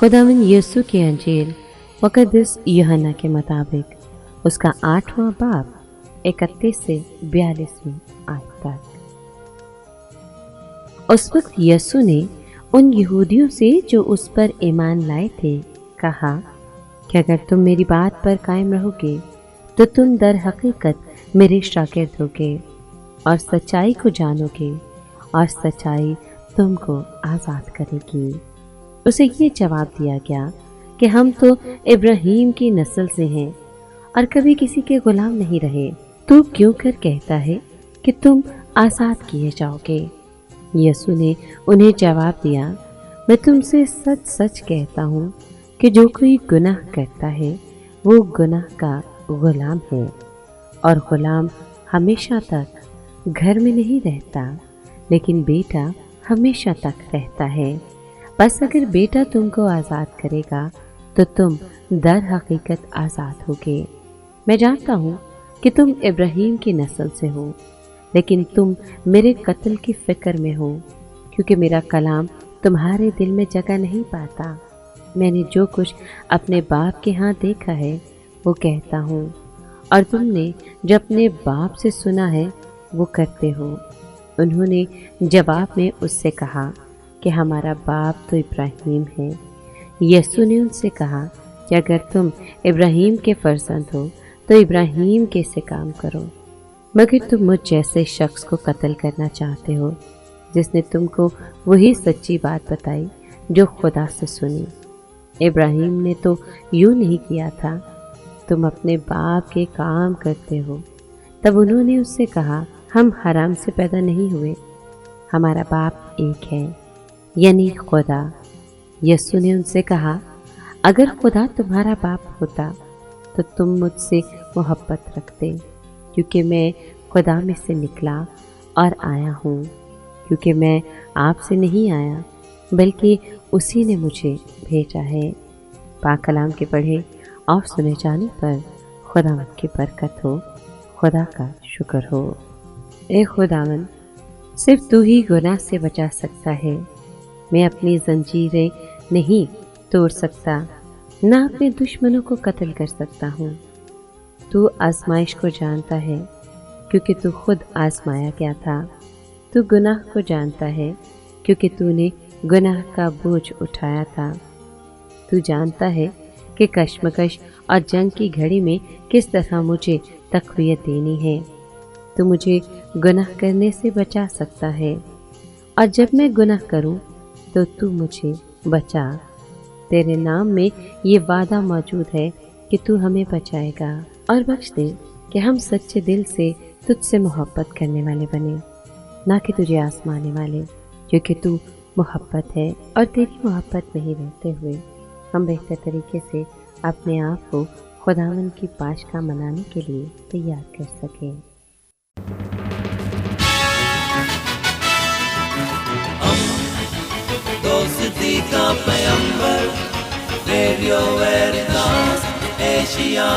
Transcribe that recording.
खुदावंद यीशु की अंजील मुक़द्दस यूहन्ना के मुताबिक उसका 8वां बाब 31 से 42वीं आयत तक। उस वक्त यीशु ने उन यहूदियों से जो उस पर ईमान लाए थे कहा कि अगर तुम मेरी बात पर कायम रहोगे तो तुम दर हकीकत मेरे शागिर्द होगे और सच्चाई को जानोगे और सच्चाई तुमको आज़ाद करेगी। उसे ये जवाब दिया गया कि हम तो इब्राहीम की नस्ल से हैं और कभी किसी के गुलाम नहीं रहे। तू क्यों कर कहता है कि तुम आज़ाद किए जाओगे? यीशु ने उन्हें जवाब दिया, मैं तुमसे सच सच कहता हूँ कि जो कोई गुनाह करता है वो गुनाह का गुलाम है, और गुलाम हमेशा तक घर में नहीं रहता, लेकिन बेटा हमेशा तक रहता है। बस अगर बेटा तुमको आज़ाद करेगा तो तुम दर हकीकत आज़ाद होगे। मैं जानता हूँ कि तुम इब्राहीम की नस्ल से हो, लेकिन तुम मेरे कत्ल की फ़िक्र में हो, क्योंकि मेरा कलाम तुम्हारे दिल में जगह नहीं पाता। मैंने जो कुछ अपने बाप के यहाँ देखा है वो कहता हूँ, और तुमने जो अपने बाप से सुना है वो करते हो। उन्होंने जवाब में उससे कहा कि हमारा बाप तो इब्राहीम है। यीशु ने उनसे कहा कि अगर तुम इब्राहीम के फर्जंद हो तो इब्राहीम के से काम करो, मगर तुम मुझ जैसे शख्स को कत्ल करना चाहते हो जिसने तुमको वही सच्ची बात बताई जो खुदा से सुनी। इब्राहीम ने तो यूँ नहीं किया था, तुम अपने बाप के काम करते हो। तब उन्होंने उससे कहा, हम हराम से पैदा नहीं हुए, हमारा बाप एक है, यानी खुदा। यीशु ने उनसे कहा, अगर खुदा तुम्हारा बाप होता तो तुम मुझसे मोहब्बत रखते, क्योंकि मैं खुदा में से निकला और आया हूँ। क्योंकि मैं आपसे नहीं आया बल्कि उसी ने मुझे भेजा है। पाक कलाम के पढ़े और सुने जाने पर खुदावंद की बरकत हो। खुदा का शुक्र हो। ए खुदावंद, सिर्फ तू ही गुनाह से बचा सकता है। मैं अपनी जंजीरें नहीं तोड़ सकता, ना अपने दुश्मनों को कत्ल कर सकता हूँ। तू आजमाइश को जानता है, क्योंकि तू खुद आजमाया गया था। तू गुनाह को जानता है, क्योंकि तूने गुनाह का बोझ उठाया था। तू जानता है कि कश्मकश और जंग की घड़ी में किस तरह मुझे तक़वियत देनी है। तू मुझे गुनाह करने से बचा सकता है, और जब मैं गुनाह करूं तो तू मुझे बचा। तेरे नाम में ये वादा मौजूद है कि तू हमें बचाएगा और बख्श दे कि हम सच्चे दिल से तुझसे मोहब्बत करने वाले बने, ना कि तुझे आजमाने वाले, क्योंकि तू मोहब्बत है और तेरी मोहब्बत में ही रहते हुए हम बेहतर तरीके से अपने आप को खुदावंद की पाशका मनाने के लिए तैयार कर सकें। दोस्ती का पैगंबर, रेडियो वेरितास एशिया।